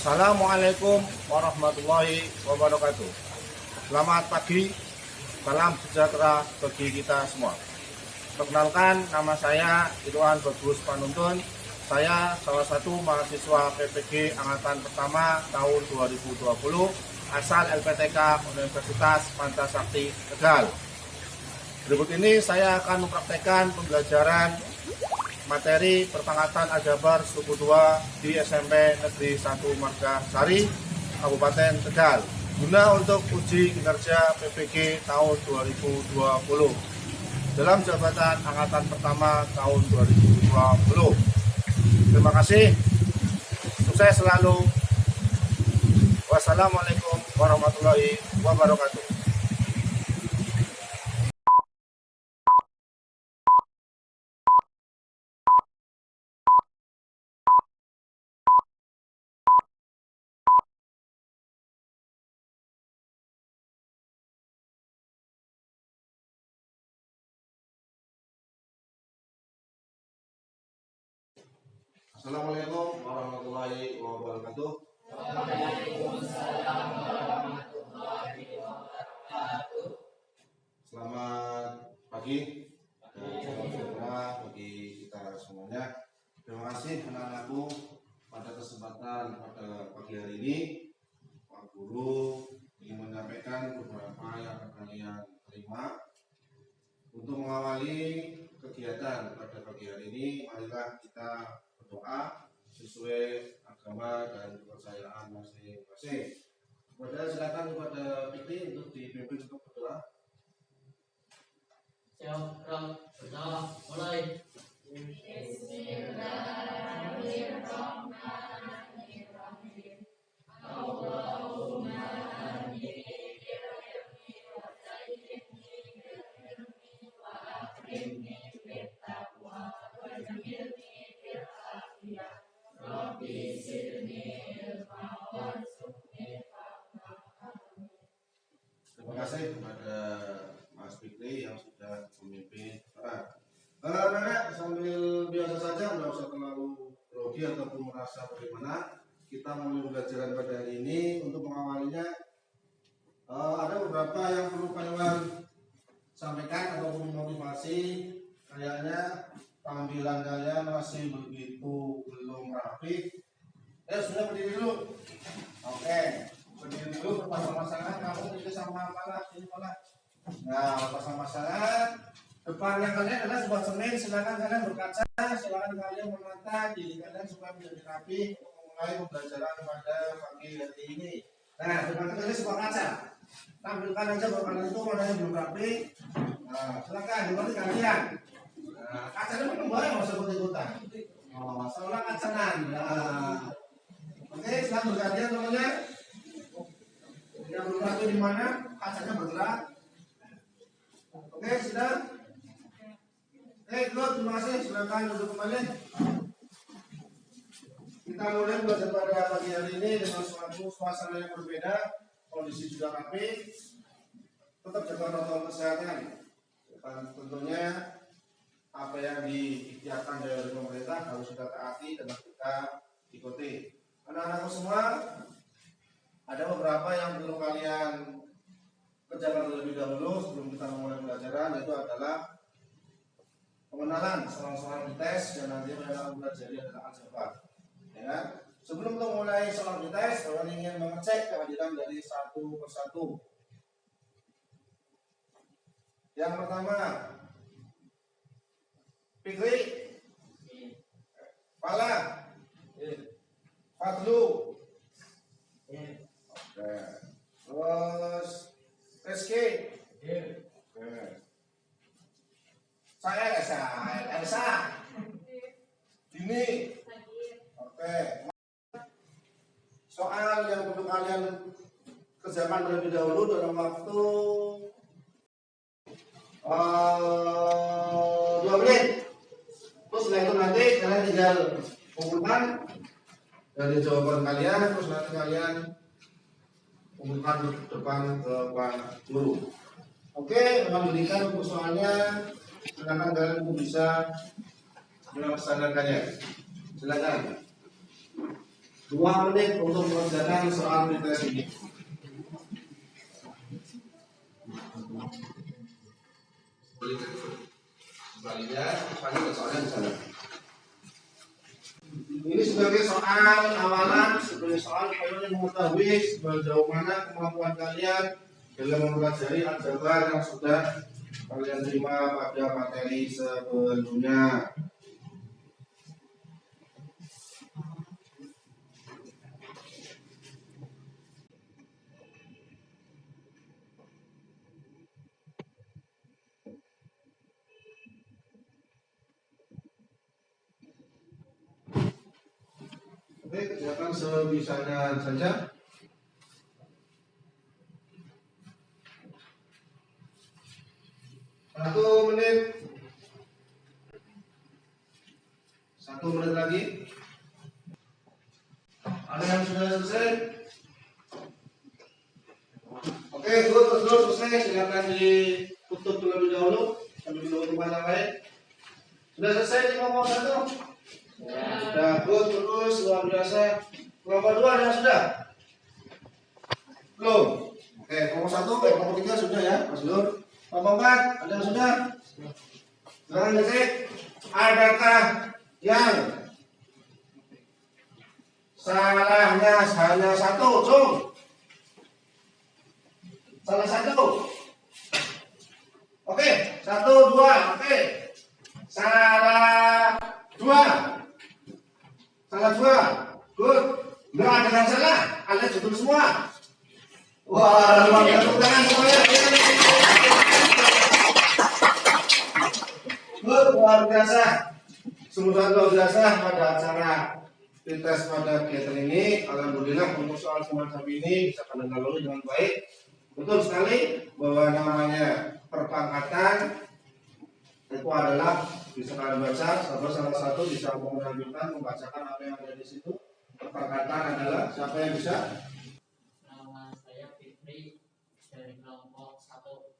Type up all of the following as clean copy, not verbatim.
Assalamualaikum warahmatullahi wabarakatuh. Selamat pagi, salam sejahtera bagi kita semua. Perkenalkan, nama saya Irwan Bagus Panuntun. Saya salah satu mahasiswa PPG Angkatan Pertama tahun 2020 asal LPTK Universitas Pancasakti Tegal. Berikut ini saya akan mempraktekkan pembelajaran materi perpangkatan Aljabar suku 2 di SMP Negeri 1 Margasari, Kabupaten Tegal, guna untuk uji kinerja PPG tahun 2020 dalam jabatan Angkatan Pertama tahun 2020. Terima kasih, sukses selalu. Wassalamualaikum warahmatullahi wabarakatuh. Assalamualaikum warahmatullahi wabarakatuh. Waalaikumsalam warahmatullahi wabarakatuh. Selamat pagi dan salam sejahtera bagi kita semuanya. Terima kasih anak-anakku pada kesempatan pada pagi hari ini. Pak Guru ingin menyampaikan beberapa yang akan kalian terima. Untuk mengawali kegiatan pada pagi hari ini, marilah kita berdoa sesuai agama dan kepercayaan masing-masing. Silakan kepada Fikri untuk dipimpin untuk berdoa. Siap, berdoa mulai. Bismillahirrahmanirrahim. Allahumma hadini bil ilmi wa sayyidni bil ilmi wa akrimni bit taqwa wa jamilni bil afiyah. Rabbi zidni ilma warzuqni fahma. Terima kasih kepada Mas Fikri yang sudah memimpin para. Nenek sambil biasa saja, nggak usah terlalu grogi ataupun merasa bagaimana. Kita mulai pembelajaran pada hari ini. Untuk mengawalinya, ada beberapa yang perlu kalian sampaikan ataupun motivasi. Kayaknya tampilan kalian masih begitu belum rapi. Sudah berdiri dulu. Oke, berdiri dulu berpasang-pasangan. Kamu ini sama apalah, ini apalah. Nah, pasang-pasangan. Depannya kalian adalah sebuah cermin. Silakan kalian berkaca. Silakan kalian menata diri kalian supaya menjadi rapi untuk memulai pembelajaran pada pagi hari ini. Nah, depan kalian sebuah kaca. Tampilkan aja bahwa kalian itu mana yang belum rapi. Nah, silakan dibantu kalian. Nah, kacanya memang boleh nggak usah ikut-ikutan. Seolah kacanan. Nah, oke, silakan bergantian temannya. Yang belum rapi di mana? Kacanya bergerak. Oke, sudah. Terima kasih. Silakan duduk kembali. Kita mulai belajar pada pagi hari ini dengan suatu suasana yang berbeda, kondisi juga rapi, tetap jaga protokol kesehatan. Dan tentunya apa yang diikhtiarkan dari pemerintah harus kita taati dan kita ikuti. Anak-anakku semua, ada beberapa yang perlu kalian kerjakan terlebih dahulu sebelum kita memulai pembelajaran, yaitu adalah pengenalan soal-soal di tes dan nanti yang akan belajar adalah aljabar. Ya, sebelum kita mulai soal di tes, kalian ingin mengecek kehadiran dari satu persatu. Yang pertama, Fikri, Pala, Fadlu, oke. Terus Rizky, saya Elsa, Dini, oke. Soal yang perlu kalian kerjakan terlebih dahulu dalam waktu 2 menit. Terus setelah itu nanti kalian tinggal kumpulkan dari jawaban kalian, terus nanti kalian kumpulkan di depan ke Pak Guru. Oke, akan berikan untuk soalnya. Silakan kalian bisa melaksanakannya. Silakan. 2 menit untuk mengerjakan soal pretest ini. Ini sebagai soal awalan, sebagai soal kalian mengetahui sejauh mana kemampuan kalian dalam mempelajari aljabar yang sudah kalian terima pada materi sebelumnya. Oke, kerjakan sebisanya saja. Satu menit lagi. Ada yang sudah selesai? Oke, terus selesai. Silakan ditutup terlebih dahulu. Sambil menunggu tempat yang lain. Sudah selesai di kelompok 1? Sudah, terus luar biasa. Kelompok 2 ada yang sudah? Belum. Oke, kelompok 1, kelompok 3 sudah ya, Mas Nur. Kelompok 4 ada yang sudah? Silakan dicek. Adakah yang salahnya hanya satu? Cung. Salah satu. Oke, 1, 2. Oke. Salah 2. Salah 2. Good. Enggak ada yang salah. Alias betul semua. Wah, luar biasa. Tepuk tangan semuanya. Good, luar biasa. Semoga luar biasa pada acara tes pada kegiatan ini. Alhamdulillah untuk soal semacam ini bisa kalian lalui dengan baik. Betul sekali bahwa namanya perpangkatan itu adalah bisa kalian baca. Salah satu bisa menampilkan membacakan apa yang ada di situ. Perpangkatan adalah siapa yang bisa? Nama saya Fitri dari kelompok 1.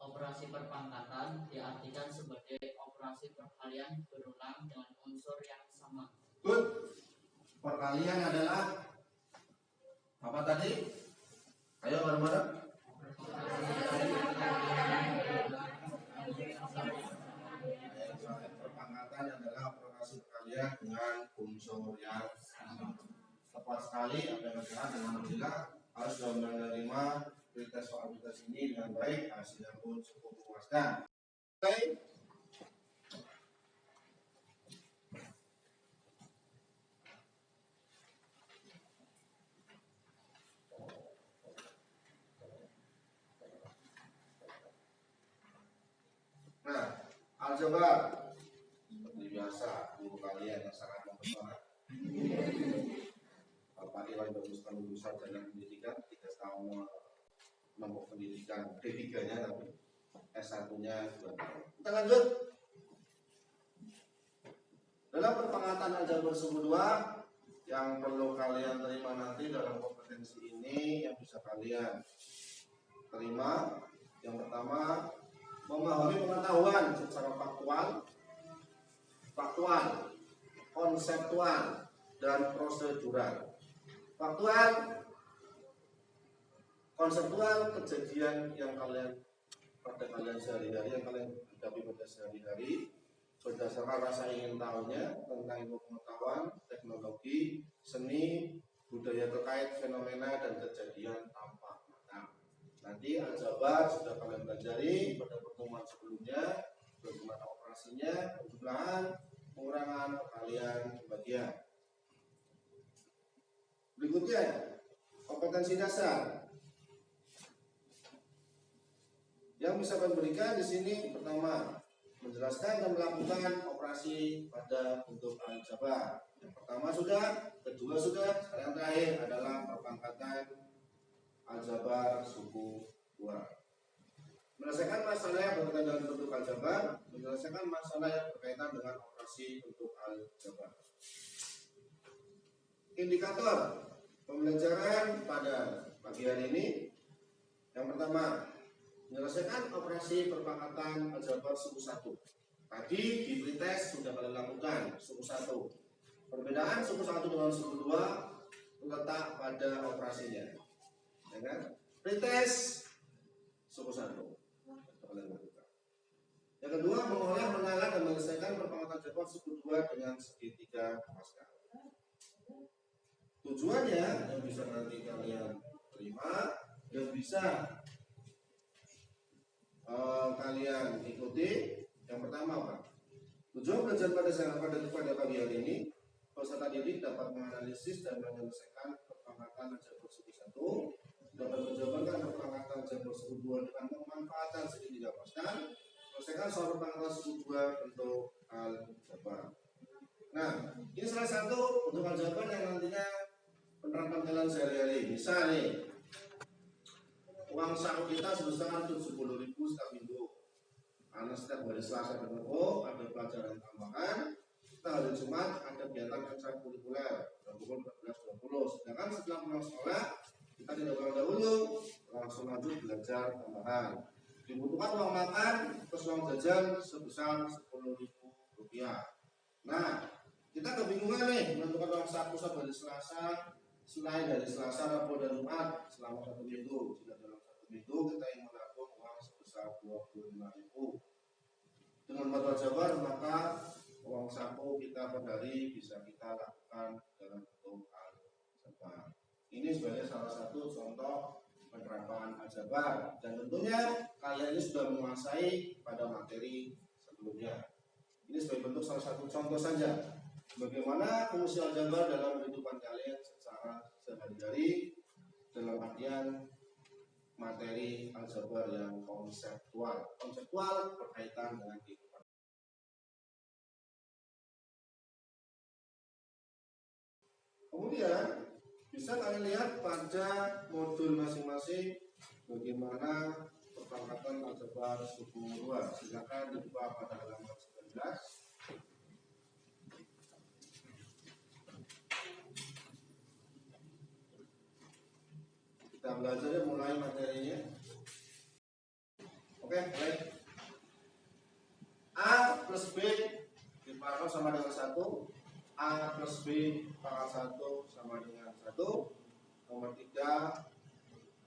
Operasi perpangkatan diartikan sebagai operasi perkalian berulang dengan unsur yang sama. Good. Perkalian adalah apa tadi? Ayo bareng-bareng. Perpangkatan adalah operasi perkalian dengan unsur yang sama. Tepat sekali apa yang dikatakan dengan Alhamdulillah harus sudah menerima pretest soal pretest ini dengan baik, hasilnya pun cukup memuaskan. Oke. Nah, aljabar seperti biasa guru kalian yang sangat mempesona. Pak Iwan baguskan lulusan sarjana pendidikan, tidak tahu menempuh pendidikan D3-nya tapi S1-nya juga. Kita lanjut. Dalam perpangkatan aljabar sumbu 2 yang perlu kalian terima nanti dalam kompetensi ini yang bisa kalian terima, yang pertama memahami pengetahuan secara faktual, konseptual, dan prosedural. Faktual, konseptual, kejadian yang kalian sehari-hari, yang kalian hadapi pada sehari-hari, berdasarkan rasa ingin tahunya tentang ilmu pengetahuan, teknologi, seni, budaya terkait fenomena dan kejadian tampak mata. Nanti aljabar sudah kalian pelajari pada pertemuan sebelumnya, bagaimana operasinya, penjumlahan, pengurangan, perkalian, pembagian. Berikutnya, kompetensi dasar yang bisa kalian berikan di sini. Pertama, menjelaskan dan melakukan operasi pada bentuk aljabar. Yang pertama sudah, kedua sudah, yang terakhir adalah perpangkatan aljabar suku 2. Menyelesaikan masalah yang berkaitan dengan bentuk aljabar, menyelesaikan masalah yang berkaitan dengan operasi bentuk aljabar. Indikator pembelajaran pada pagi hari ini, yang pertama, menyelesaikan operasi perpangkatan aljabar suku 1. Tadi di pretest sudah kalian lakukan suku 1. Perbedaan suku 1 dengan suku 2 letak pada operasinya, ya kan? Pretest suku 1. Yang kedua, mengolah, menangan, dan menyelesaikan perpangkatan jabatan suku 2 dengan segitiga Pascal. Tujuannya yang bisa nanti kalian terima dan bisa kalian ikuti. Yang pertama, Pak, tujuan belajar pada pagi hari ini, peserta didik dapat menganalisis dan menyelesaikan perpangkatan jabatan suku 1, dapat menjabarkan perpangkatan jabatan suku 2 dengan pemanfaatan segitiga Pascal, menyelesaikan soal perpangkatan suku 2 bentuk aljabar. Nah, ini salah satu bentuk aljabar yang nantinya penerapan kalian sehari-hari. Misal nih, uang saku kita sebesar 70.000 setiap minggu. Karena setiap hari Selasa dan Rabu ada pelajaran tambahan, kita hari Jumat ada kegiatan ekstrakurikuler pukul 14.20. Sedangkan setelah pulang sekolah, kita tidak pulang dahulu, langsung lanjut belajar tambahan. Dibutuhkan uang makan plus uang jajan sebesar 10.000 rupiah. Nah, kita kebingungan nih menentukan uang saku sampai hari Selasa, selain dari Selasa, Rabu, dan Jumat selama 1 minggu. Jika dalam 1 minggu kita ingin menabung uang sebesar 25.000 dengan batu aljabar, maka uang saku kita per hari bisa kita lakukan dalam bentuk aljabar. Ini sebagai salah satu contoh penerapan aljabar, dan tentunya kalian ini sudah menguasai pada materi sebelumnya. Ini sebagai bentuk salah satu contoh saja bagaimana fungsi aljabar dalam kehidupan kalian secara sehari-hari dalam artian materi aljabar yang konseptual berkaitan dengan kehidupan. Kemudian bisa kalian lihat pada modul masing-masing bagaimana perpangkatan aljabar suku 2. Silakan dibuka pada halaman 19. Kita belajar ya, mulai materinya. Oke, baik. A plus B dipangkat sama dengan 1. A plus B pangkat 1 sama dengan 1. Nomor 3,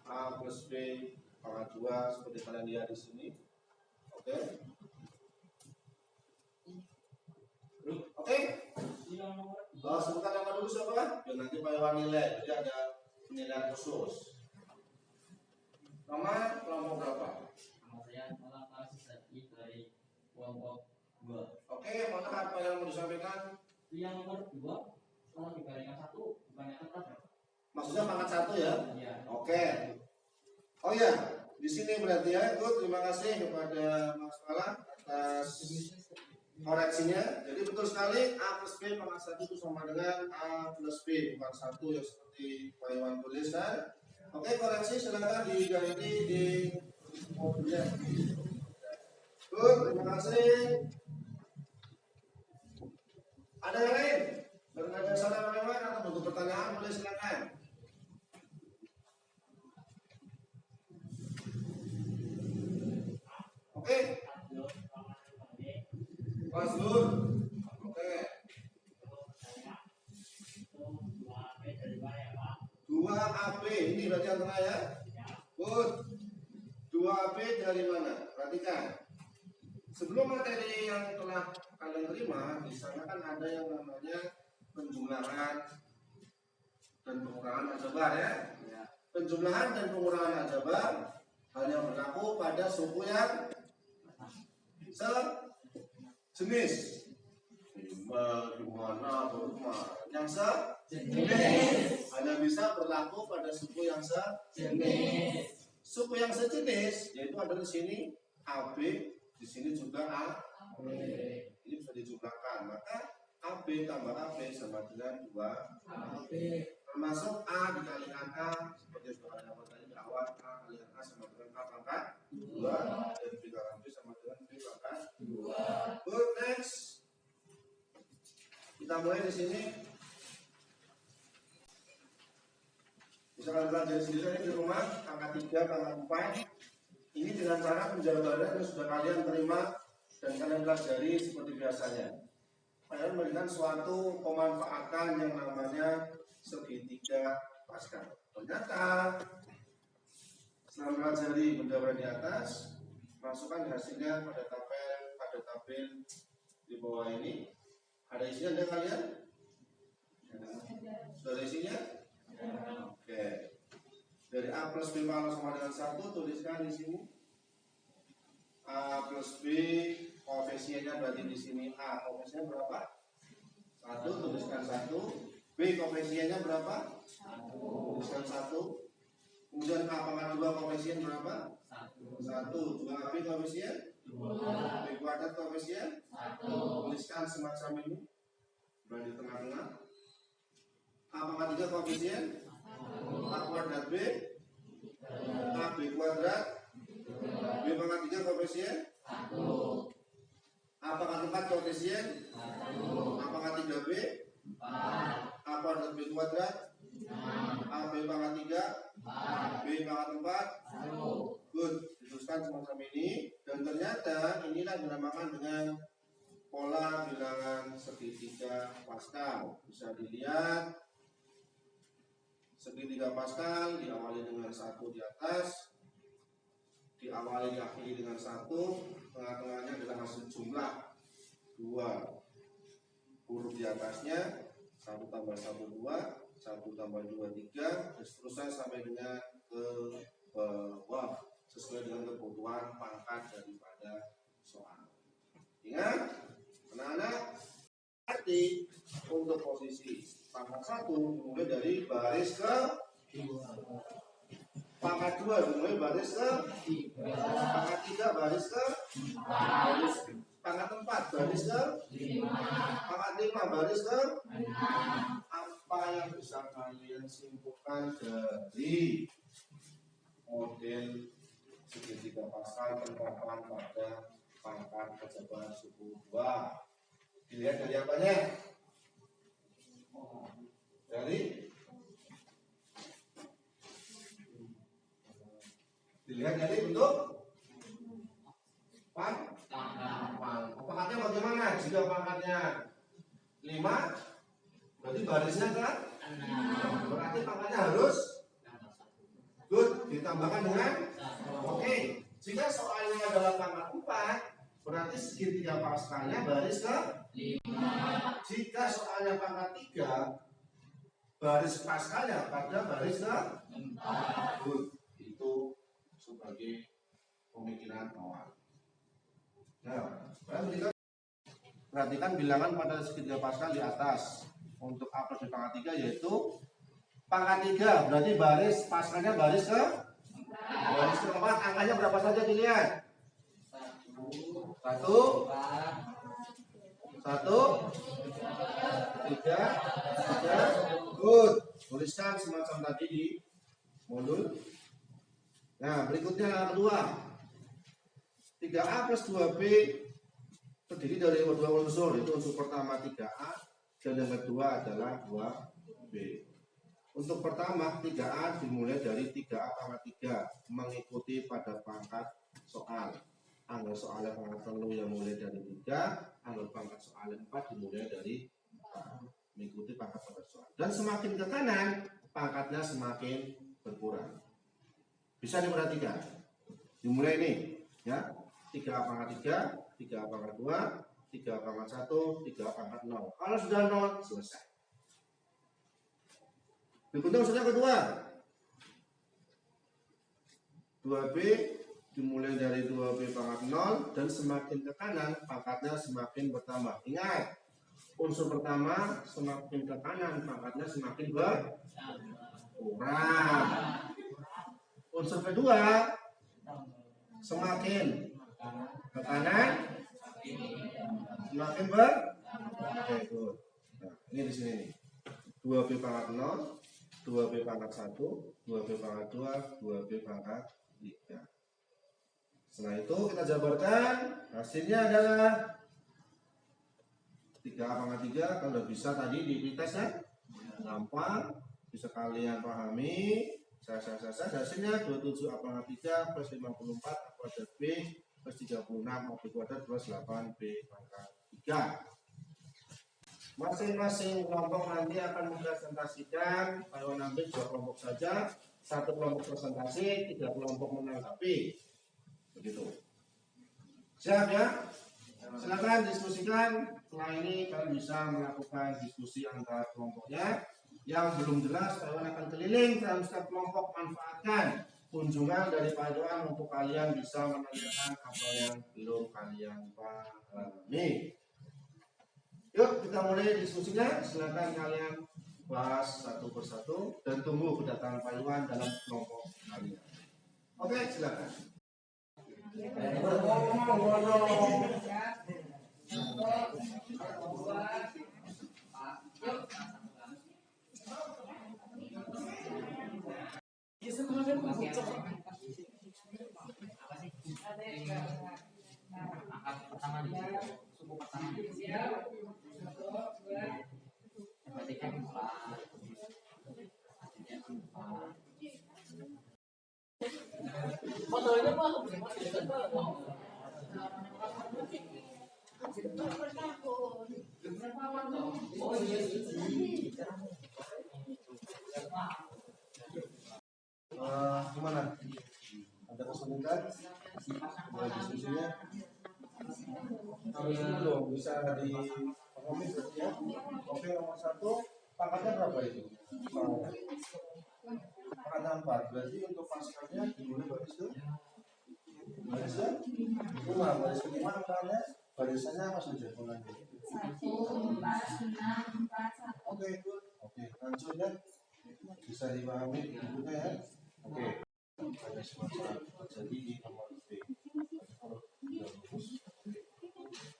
A plus B pangkat 2 seperti kalian lihat di sini. Oke. Oke. Sebutkan nama dulu siapa? Biar nanti Pak Iwan nilai. Jadi ada penilaian khusus. Nama kelompok berapa? Nama saya Muhammad Sisati dari kelompok 2. Oke, apakah apa yang mau disampaikan? Yang nomor 2, kalau dibandingkan 1, bukannya kan berapa? Maksudnya pangkat 1 ya? Iya. Oke. Oh ya, di sini berarti ya. Good, terima kasih kepada Mas Pala atas koreksinya. Jadi betul sekali A plus B pangkat 1 itu sama dengan A plus B, bukan 1 yang seperti Pak Iwan tuliskan. Oke, koreksi silakan diganti di modulnya. Good, terima kasih. Ada yang lain? Berada saudara Pak Iwan atau butuh pertanyaan boleh silakan. Oke. Mas Nur. Oke. 2AB ini berarti yang tengah ya. Good. 2AB dari mana? Perhatikan. Sebelum materi yang telah kalian terima, di sana kan ada yang namanya penjumlahan dan pengurangan aljabar ya. Penjumlahan dan pengurangan aljabar hanya berlaku pada suku yang sejenis. Gimana yang sejenis hanya bisa berlaku pada suku yang sejenis. Suku yang sejenis yaitu ada di sini AB, di sini juga AB. Ini bisa dijumlahkan, maka AB tambah AB sama dengan 2AB. Termasuk A dikalikan A seperti yang sudah kalian dapat tadi di awal, A kalikan A sama dengan A pangkat 2 dan B kalikan B sama dengan B pangkat 2. Good, next. Kita mulai di sini. Bisa kalian pelajari sendiri di rumah, angka 3, angka 4. Ini dengan cara penjabaran yang sudah kalian terima dan kalian pelajari seperti biasanya. Kalian memberikan suatu pemanfaatan yang namanya segitiga Pascal. Ternyata setelah mempelajari benda di atas, masukkan hasilnya pada tabel di bawah ini. Ada isinya ada kalian? Sudah ada isinya? Oke. Dari A plus B pangkat sama dengan 1, tuliskan di sini. A plus B, koefisiennya berarti di sini A koefisiennya berapa? 1, tuliskan 1. B koefisiennya berapa? 1, tuliskan 1. Kemudian A pangkat 2 koefisien berapa? 1. 2 B koefisien? 2. B kuadrat koefisien? 1. Tuliskan semacam ini. Berada di tengah-tengah. A pangkat 3 koefisien? A kuadrat B? A B kuadrat? B pangkat 3 koefisien? 1. A pangkat 4 koefisien? 1. A pangkat 3 B? 4. A kuadrat B kuadrat? 6. A B pangkat 3? B pangkat 4? 1. Good, dituliskan semacam ini. Dan ternyata inilah dinamakan dengan pola bilangan segitiga Pascal. Bisa dilihat segitiga Pascal diawali dengan 1 di atas, diakhiri dengan 1, tengah-tengahnya adalah hasil jumlah 2 huruf di atasnya, 1 tambah 1 2, 1 tambah 2 3, dan seterusnya sampai dengan ke bawah sesuai dengan kebutuhan pangkat daripada soal. Ingat, anak-anak, arti untuk posisi pangkat 1 dimulai dari baris ke pangkat 2 dimulai baris ke pangkat 3 baris ke baris pangkat 4 baris ke pangkat 5 baris ke. Apa yang bisa kalian simpulkan dari model segitiga Pascal penerapan pada pangkat pejabat suku 2? Dilihat dari apanya? Dilihat dari bentuk pangkatnya bagaimana? Jika pangkatnya 5, berarti barisnya kan 6. Berarti pangkatnya harus good, ditambahkan dengan oke. Jika soalnya adalah pangkat 4, berarti segitiga Pascalnya baris ke 5. Jika soalnya pangkat 3, baris Pascalnya pada baris ke 4. Good, itu sebagai pemikiran awal. Nah, perhatikan bilangan pada segitiga Pascal di atas. Untuk A plus B pangkat 3 yaitu pangkat 3, berarti baris Pascalnya baris ke 4. Angkanya berapa saja dilihat? 1 3 3. Good, tuliskan semacam tadi di modul. Nah, berikutnya yang kedua, 3A plus 2B terdiri dari dua unsur, yaitu unsur pertama 3A dan yang kedua adalah 2B. Untuk pertama 3A dimulai dari 3A pangkat 3 mengikuti pada pangkat soal. Angka soalnya pangkat telu yang mulai dari 3, angka pangkat soal 4 dimulai dari 4, mengikuti pangkat pada soal. Dan semakin ke kanan pangkatnya semakin berkurang. Bisa diperhatikan. Dimulai ini, ya. 3A pangkat 3, 3A pangkat 2, 3A pangkat 1, 3A pangkat 0. Kalau sudah 0, selesai. Berikutnya unsur yang kedua. 2B dimulai dari 2B pangkat 0 dan semakin ke kanan pangkatnya semakin bertambah. Ingat, unsur pertama semakin ke kanan pangkatnya semakin berkurang. Unsur kedua semakin ke kanan semakin berkurang. Nah, ini di sini nih. 2B pangkat 0, 2B pangkat 1, 2B pangkat 2, 2B pangkat 3. Setelah itu kita jabarkan, hasilnya adalah 3A pangkat 3. Kalau udah bisa tadi di tes ya, gampang, bisa kalian pahami. Hasilnya 27A pangkat 3 plus 54 A kuadrat B plus 36 A B kuadrat plus 8B pangkat 3. Masing-masing kelompok nanti akan mempresentasikan, kalau nanti 2 kelompok saja, 1 kelompok presentasi, 3 kelompok menanggapi. Begitu. Siap ya? Silakan diskusikan. Setelah ini kalian bisa melakukan diskusi antar kelompoknya. Yang belum jelas, kalian akan keliling dalam setiap kelompok, manfaatkan kunjungan dari Pak Doan untuk kalian bisa menanyakan apa yang belum kalian pahami. Yuk kita mulai diskusinya. Silakan kalian bahas satu persatu dan tunggu kedatangan Pak Iwan dalam kelompok kalian. Oke, silakan. Angkat pertama nih, suku pertama nih. Berarti kan 4. Fotonya Pak. Oh iya. Gimana? Ada kesulitan? Ada diskusinya? Kalau belum bisa di komit ya. Oke, nomor 1 pangkatnya berapa itu? Pangkatnya 4. Berarti untuk pasukannya dimulai baris tuh. Baris ya? Cuma baris kelima angkanya barisannya apa saja polanya? 1, 4, 6, 4, 1. Oke, oke, lanjut ya. Bisa dipahami berikutnya ya. Oke. Ada semacam jadi di nomor B.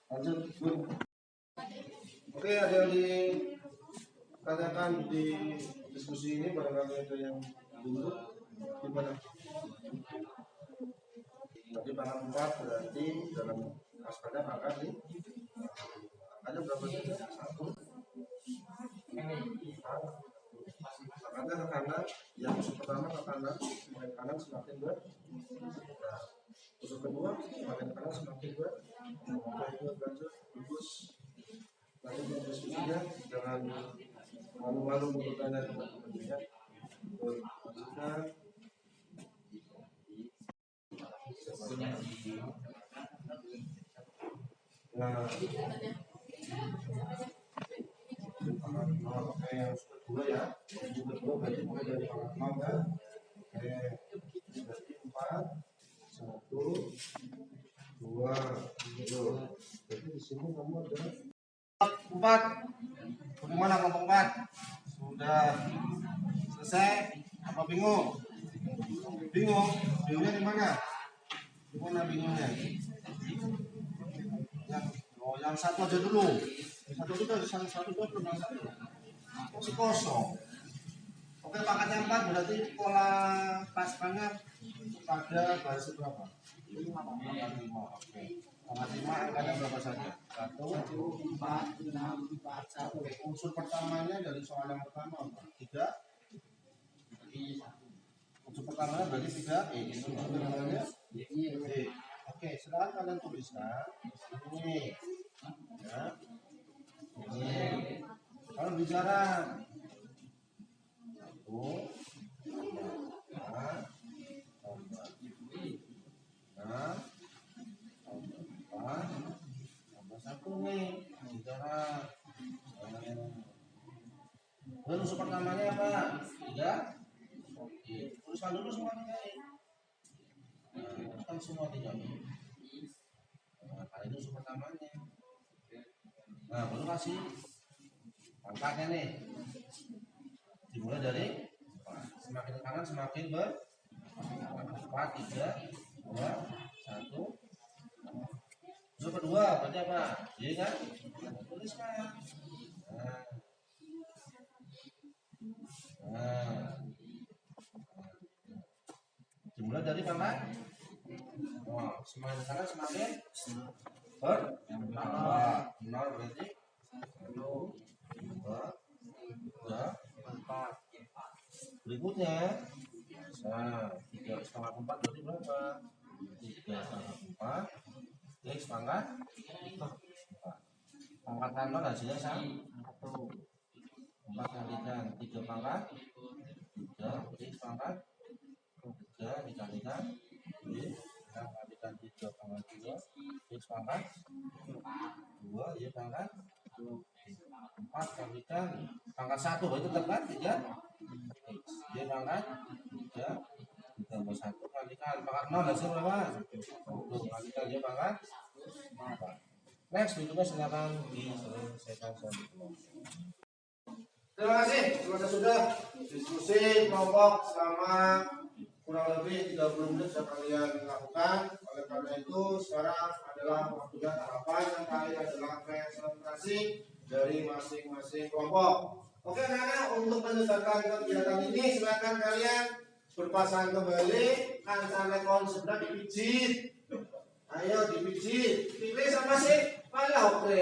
Lanjut, Bu. Oke, ada yang ditanyakan di diskusi ini, barangkali ada yang dulu gimana? Tadi pangkat 4 berarti dalam waspada pangkat nih. Ada berapa saja? 1. Pangkatnya ke kanan, yang musuh pertama ke kanan, semakin kanan semakin berat. Nah, musuh kedua semakin kanan semakin berat. Lanjut, bagus. Nanti diskusinya jangan malu-malu untuk tanya teman-temannya. Lanjutkan. Nah, oke, yang kedua ya. Yang kedua berarti mulai dari pangkat 0 ya. Oke, berarti 4, 1, 2, 3. Jadi di sini kamu ada 4. Bagaimana kelompok 4? Sudah selesai? Apa bingung? Bingung? Bingungnya di mana? Di mana bingungnya? Yang 1 aja dulu. Yang satu belum yang 1. Masih kosong. Oke, pangkatnya 4 berarti pola pasukannya pada baris berapa? 5. Oke. Pangkat 5 angkanya berapa saja? 1, 4, 6, 4, 1. Unsur pertamanya dari soal yang pertama apa? 3. Unsur pertamanya berarti 3. Unsur pertamanya Oke, silakan kalian tuliskan ini. Ya. Ini. Kalau bicara 1, 1 nih bicara unsur pertamanya apa? 3. Tuliskan dulu semua 3 ini. Tuliskan semua 3 ini. Nah, ini unsur pertamanya. Nah, baru kasih pangkatnya nih. Dimulai dari semakin ke kanan semakin ber 4, 3, 2, 1. Unsur kedua berarti apa? Y kan? Tuliskan. Nah. Dimulai dari pangkat. Wah, semakin kanan semakin ber 0 berarti 1, 2, 3, 4. Berikutnya, nah, 3,4 berarti berapa? 3,4 X pangkat 4. Pangkat 0 hasilnya sama. 4 kalikan 3 pangkat 3 X pangkat 3 dikalikan Y kalikan 3 pangkat 2 X pangkat 2 Y pangkat 4 kalikan pangkat 1 itu tetap kan 3 X Y pangkat 3 ditambah 1 kalikan pangkat 0 hasil berapa? 10 kalikan Y pangkat 4. Next videonya silakan diselesaikan semua. Terima kasih sudah diskusi kelompok selama kurang lebih 30 menit sudah kalian lakukan. Oleh karena itu sekarang adalah waktunya tahapan yang kalian adalah presentasi dari masing-masing kelompok. Oke anak-anak, untuk menyelesaikan kegiatan ini silakan kalian berpasang kembali, kancah rekon sebelah dipijit. Ayo dipijit. Pilih sama sih? Malah oke.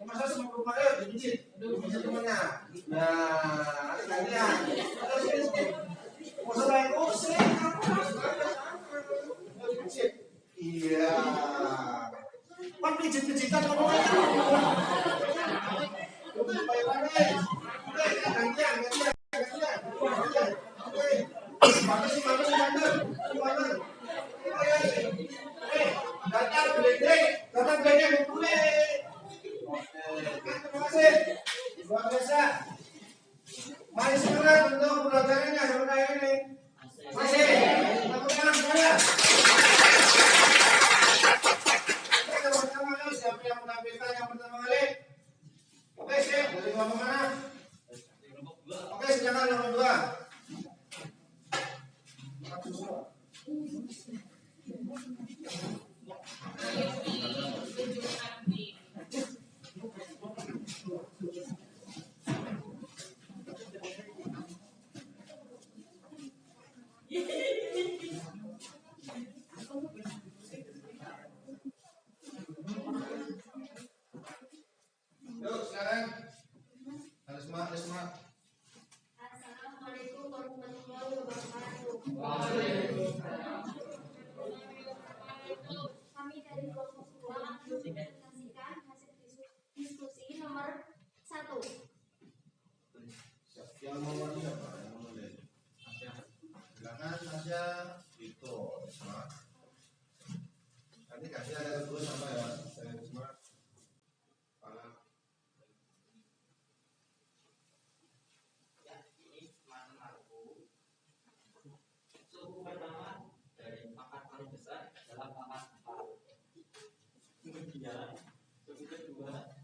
Masa semua rumah ayo dipijit. Dipijit kemana? Nah, kalian. Mau sampai kursi, dipijit. Iya. Kan pijit-pijitan kamu ya. Oke, baik-baik. Oke, gantian. Oke. Bagus sih. Datang beledek boleh. Terima kasih. Luar biasa. Mari semangat untuk belajarnya seperti ini. Masih. Tepuk tangan semuanya. Pertama kali siapa yang menampilkan yang pertama kali? Oke, siap. Dari kelompok mana? Oke, silakan nomor 2. Yuk, sekarang. Risma. Assalamualaikum warahmatullahi wabarakatuh. Kami dari kelompok 2 akan mempresentasikan hasil diskusi nomor 1. Yang nomor siapa? Yang nomor ini. Silakan Tasya itu Risma. Nanti kasih ada kedua sama ya. Saya Risma. Mana? Ya, ini teman-temanku. Suku pertama dari pangkat paling besar adalah pangkat 4. Kemudian suku kedua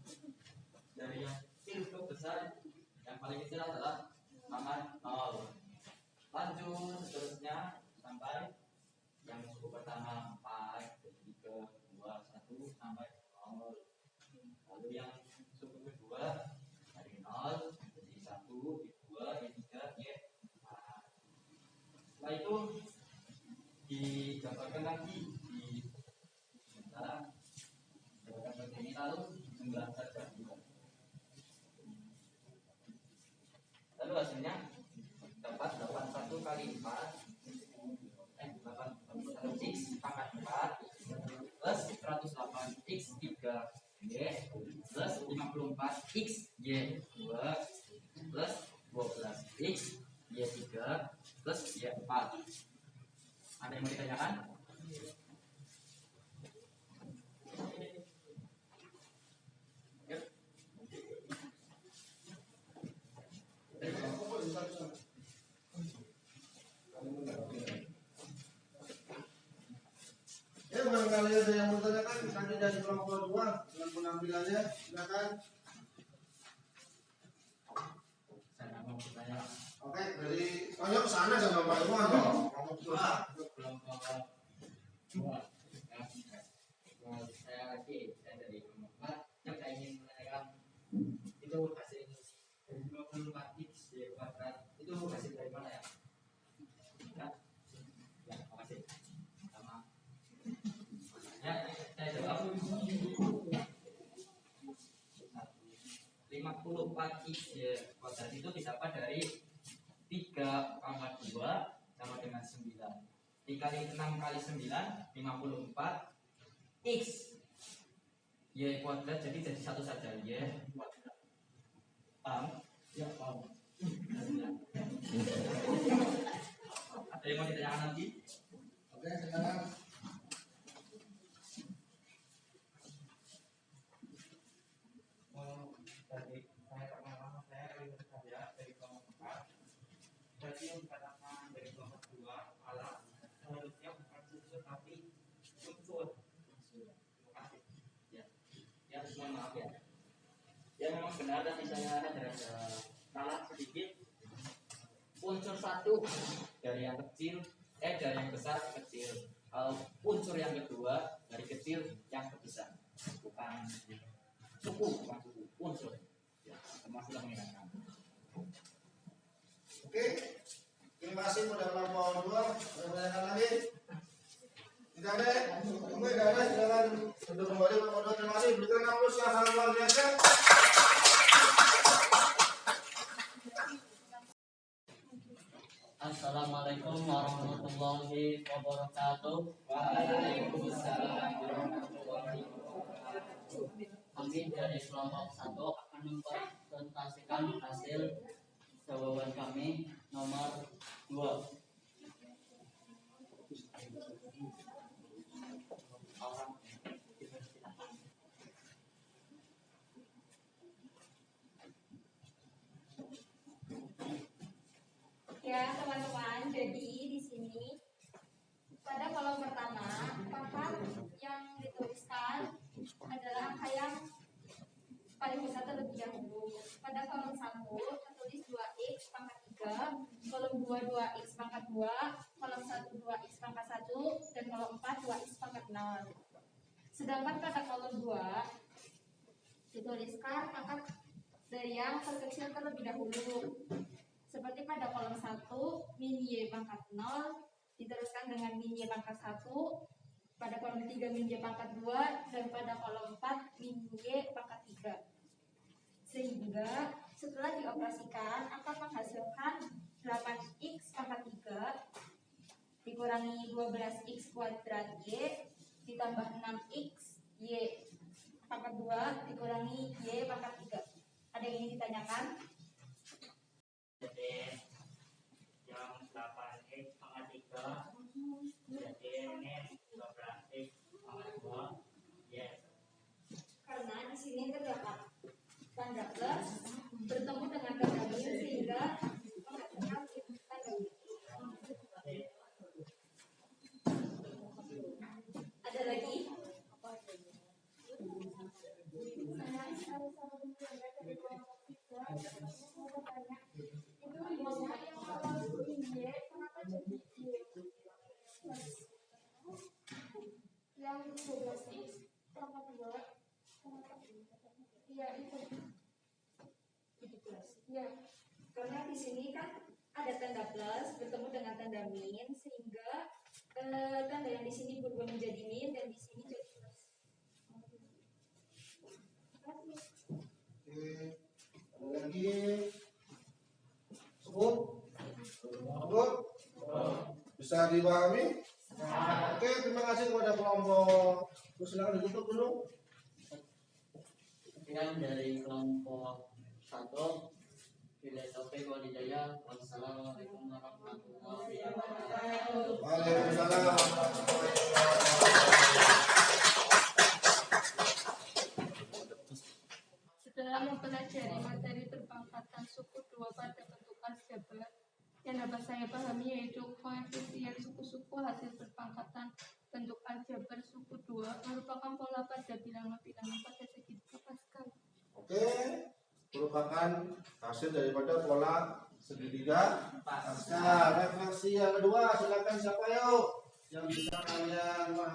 dari yang kecil besar yang paling kecil adalah pangkat 0. Lanjut seterusnya sampai yang suku pertama 4, 3, 2, 1 sampai 0. Lalu yang suku kedua dari 0 jadi 1, 2, 3, 4. Setelah itu digambarkan lagi di sementara gambarkan seperti ini lalu jumlah saja. Lalu hasilnya dapat 81 kali 4 81 X pangkat 4 plus 108 X 3 Y plus 54 X Y 2 plus 12 X Y 3 plus Y 4. Ada yang mau ditanyakan? Ya, barangkali ada yang mau tanyakan, nanti dari kelompok 2 dengan penampilannya, silakan. Saya mau bertanya. Oke, dari tanya ke sana jangan Pak Iwan dong. Kelompok 2. Kelompok 2. Saya dari kelompok 4 yang saya ingin menanyakan itu hasil 24 X Y kuadrat itu hasil dari mana ya? Ya, makasih. Sama. Ya, saya jawab 54 X Y kuadrat itu didapat dari 3,2 sama dengan 9. Dikali 6 kali 9 54 X Y Y kuadrat jadi satu saja. Y kuadrat. Paham? Ya, paham. Ada yang mau ditanyakan lagi? Oke, sekarang Dari saya pertama saya dari kelompok 4. Jadi yang dikatakan dari kelompok 2 alat harusnya bukan unsur tapi unsur. Terima kasih. Ya, ya mohon maaf ya. Ya memang benar tadi saya ada salah sedikit. Unsur satu dari yang kecil, dari yang besar ke kecil. Unsur yang kedua dari kecil yang ke besar. Bukan suku, bukan suku, unsur. Ya, termasuk yang mengingatkan. oke. Terima kasih pada kelompok 2. Ada pertanyaan lagi? Tidak ada? Oke, tidak ada. Silakan duduk kembali kelompok 2. Terima kasih. Berikan aplaus yang sangat luar biasa. Assalamualaikum warahmatullahi wabarakatuh. Waalaikumsalam warahmatullahi wabarakatuh. Kami dari kelompok 1 akan mempresentasikan hasil jawaban kami nomor 2. Ya teman-teman, jadi di sini pada kolom pertama pangkat yang dituliskan adalah angka yang paling besar terlebih dahulu. Pada kolom 1 tertulis 2x pangkat 3, kolom 2 2x pangkat 2, kolom 1 2x pangkat 1, dan kolom 4 2x pangkat 0. Sedangkan pada kolom 2 dituliskan pangkat dari yang terkecil terlebih dahulu. Seperti pada kolom 1, min y pangkat 0 diteruskan dengan min y pangkat 1, pada kolom 3 min y pangkat 2, dan pada kolom 4 min y pangkat 3. Sehingga setelah dioperasikan akan menghasilkan 8x pangkat 3 dikurangi 12x kuadrat y ditambah 6x y pangkat 2 dikurangi y pangkat 3. Ada yang ingin ditanyakan? Jadi yang 8x pangkat 3 jadi ini 12x pangkat 2. Yes. Karena di sini terdapat tanda plus bertemu dengan tanda min sehingga menghasilkan tanda min. Ada lagi? Itu minusnya yang kalau y kenapa jadi y? Yang 12x pangkat 2 iya itu plus ya, karena di sini kan ada tanda plus bertemu dengan tanda min sehingga tanda yang di sini berubah menjadi min dan di sini jadi plus. Oke. Ada lagi? Cukup? Cukup? Bisa dipahami? Oke, terima kasih kepada kelompok. Terus silakan ditutup dulu. Sekian dari kelompok 1. Bila taufiq wal hidayah. Wassalamualaikum warahmatullahi wabarakatuh. Waalaikumsalam. Setelah mempelajari materi perpangkatan suku 2 pada bentuk aljabar, yang dapat saya pahami yaitu koefisien suku-suku hasil perpangkatan bentuk aljabar suku 2 merupakan pola pada bilangan-bilangan pada segitiga Pascal. Oke, merupakan hasil daripada pola segitiga Pascal. Refleksi yang kedua, silakan siapa yuk yang bisa kalian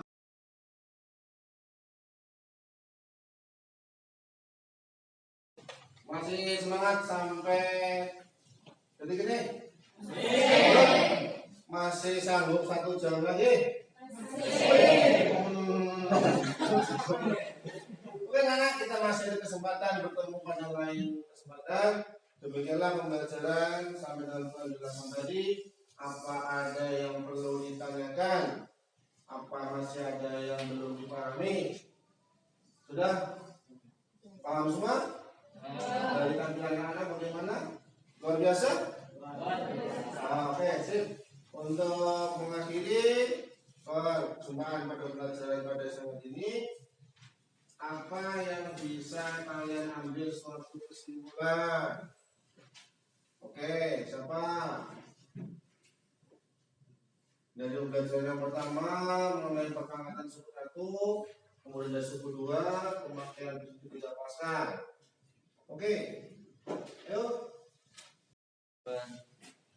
masih semangat sampai detik ini? Masih sanggup 1 jam lagi? Oke anak, kita masih ada kesempatan bertemu pada lain kesempatan. Demikianlah pembelajaran sampai dalam pelajaran tadi. Apa ada yang perlu ditanyakan? Apa masih ada yang belum dipahami? Sudah paham semua? Dari tampilan anak bagaimana? Luar biasa? Oke, sip. Untuk mengakhiri perjumpaan pada pelajaran pada saat ini, apa yang bisa kalian ambil suatu kesimpulan? Oke, siapa? Dari pelajaran yang pertama mengenai perpangkatan suku 1, kemudian dari suku 2, pemakaian suku 3 pasal. Oke, ayo.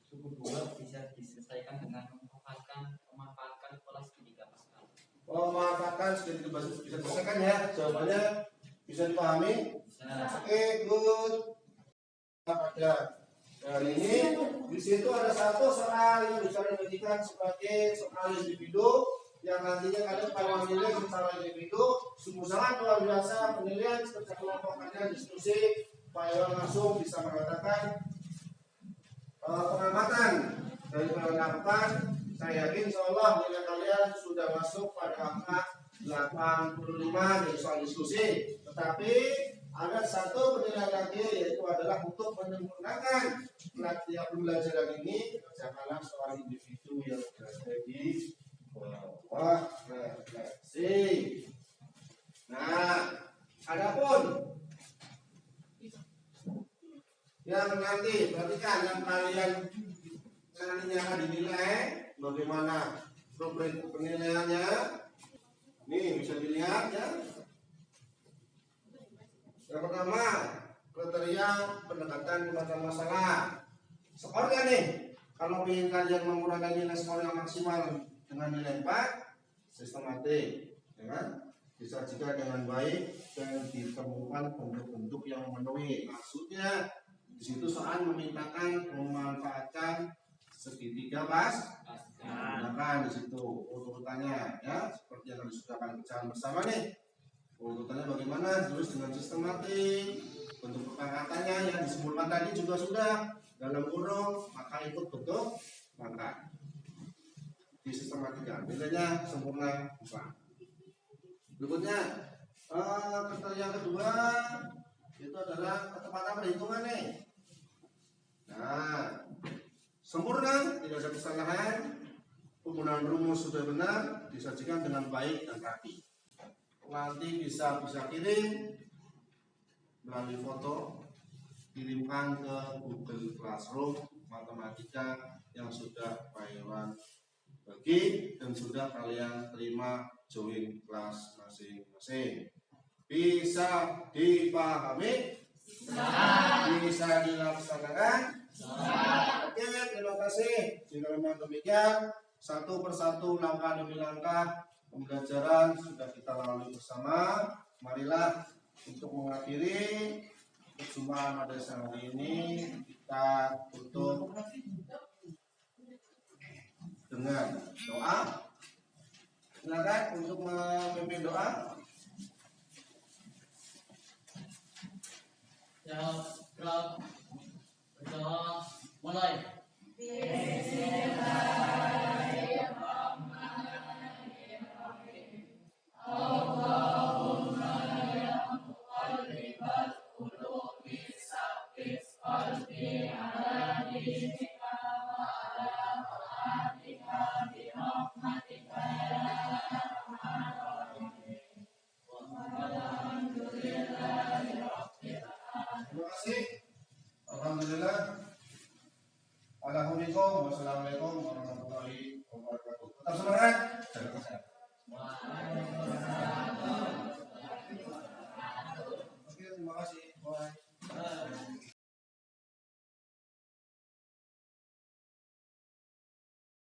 Suku 2 bisa diselesaikan dengan memanfaatkan pola segitiga Pascal. Memanfaatkan segitiga bisa diselesaikan ya. Jawabannya bisa dipahami? Nah, Oke, good. Ada. Dan ini di situ ada satu soal yang bisa dijadikan sebagai soal individu yang nantinya kalian kalau menilai secara individu sungguh sangat luar biasa penilaian kerja kelompok kalian diskusi supaya langsung bisa mengatakan pengamatan dari pengamatan. Saya yakin insyaallah nilai kalian sudah masuk pada angka 85 dari soal diskusi, tetapi ada satu penilaian lagi yaitu adalah untuk menyempurnakan latihan pembelajaran ini kerjakanlah soal individu yang berada di bawah refleksi. Nah, adapun yang nanti perhatikan yang kalian nantinya akan dinilai bagaimana rubrik penilaiannya. Nih bisa dilihat ya. Yang pertama, kriteria pendekatan kepada masalah. Skornya nih, kalau ingin kalian mengurangkan nilai skor yang maksimal dengan nilai 4, sistematik, ya kan? Disajikan dengan baik dan ditemukan bentuk-bentuk yang memenuhi. Maksudnya di situ soal memintakan memanfaatkan segitiga gunakan di situ urutannya ya, seperti yang sudah kalian kerjakan bersama nih. Urutannya bagaimana? Terus dengan sistematik, bentuk perangkatannya yang disebutkan tadi juga sudah dalam kurung, maka ikut bentuk maka di sistematika nilainya sempurna 4. Berikutnya kriteria yang kedua itu adalah ketepatan perhitungan nih. Nah, sempurna, tidak ada kesalahan, penggunaan rumus sudah benar, disajikan dengan baik dan rapi. Nanti bisa kirim melalui foto, kirimkan ke Google Classroom matematika yang sudah Pak bagi dan sudah kalian terima join kelas masing-masing. Bisa dipahami? Bisa dilaksanakan? Oke, terima kasih. Jika memang demikian, satu persatu langkah demi langkah pembelajaran sudah kita lalui bersama. Marilah untuk mengakhiri perjumpaan pada siang hari ini kita tutup dengan doa. Silakan untuk memimpin doa. Ya, berdoa mulai. Terima kasih. Alhamdulillah. Assalamualaikum warahmatullahi wabarakatuh. Tetap semangat. Jaga kesehatan.